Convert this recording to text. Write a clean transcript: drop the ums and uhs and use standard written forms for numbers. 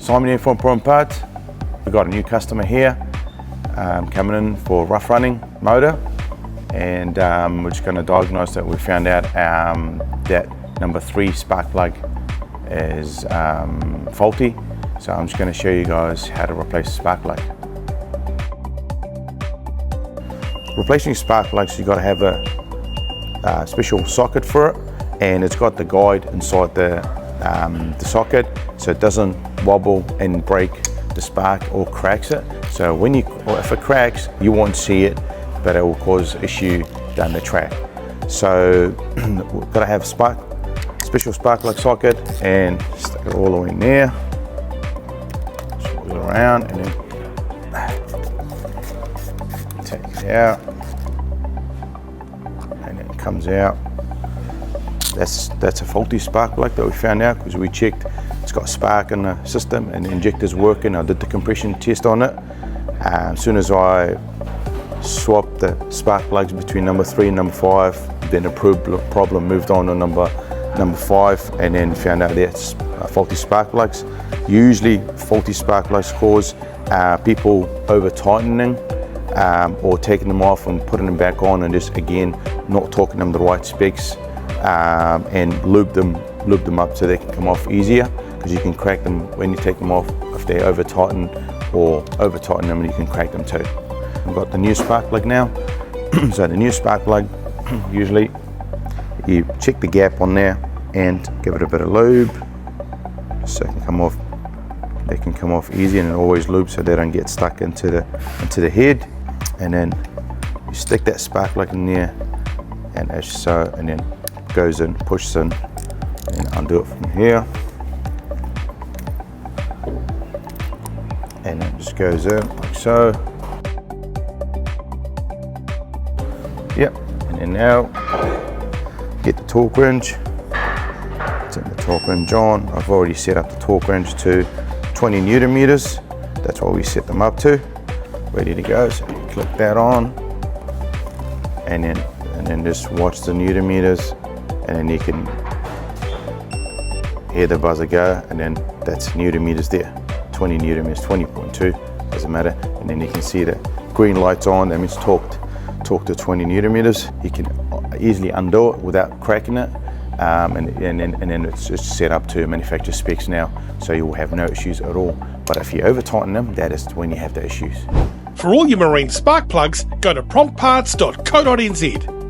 Simon here from Prompt Parts. We've got a new customer here coming in for rough running motor, and we're just going to diagnose that. We found out that number 3 spark plug is faulty, so I'm just going to show you guys how to replace the spark plug. Replacing spark plugs, you've got to have a special socket for it, and it's got the guide inside the socket so it doesn't wobble and break the spark or cracks it. So if it cracks, you won't see it, but it will cause issue down the track. So we've got to have special spark plug socket and stick it all the way in there. Swirl it around and then take it out, and it comes out. That's a faulty spark plug that we found out because we checked. It's got spark in the system and the injector's working. I did the compression test on it. As soon as I swapped the spark plugs between number 3 and number 5, then the problem moved on to number 5, and then found out that's faulty spark plugs. Usually faulty spark plugs cause people over tightening or taking them off and putting them back on, and just again not torquing them the right specs, and lube them up so they can come off easier, because you can crack them when you take them off if they over tighten, or over tighten them and you can crack them too. I've got the new spark plug now. So the new spark plug, usually you check the gap on there and give it a bit of lube so it can come off. They can come off easy, and always lube so they don't get stuck into the head. And then you stick that spark plug in there, and as so, and then goes in, pushes in, and undo it from here, and it just goes in like so. Yep, and then now get the torque wrench. Turn the torque wrench on. I've already set up the torque wrench to 20 Newton meters. That's what we set them up to. Ready to go. So you click that on, and then just watch the Newton meters, and then you can hear the buzzer go, and then that's Newton meters there. 20 Newton meters, 20.2, doesn't matter. And then you can see the green lights on. That means torque to 20 Newton meters. You can easily undo it without cracking it, and then it's just set up to manufacturer specs now, so you will have no issues at all. But if you over tighten them, that is when you have the issues. For all your marine spark plugs, go to promptparts.co.nz.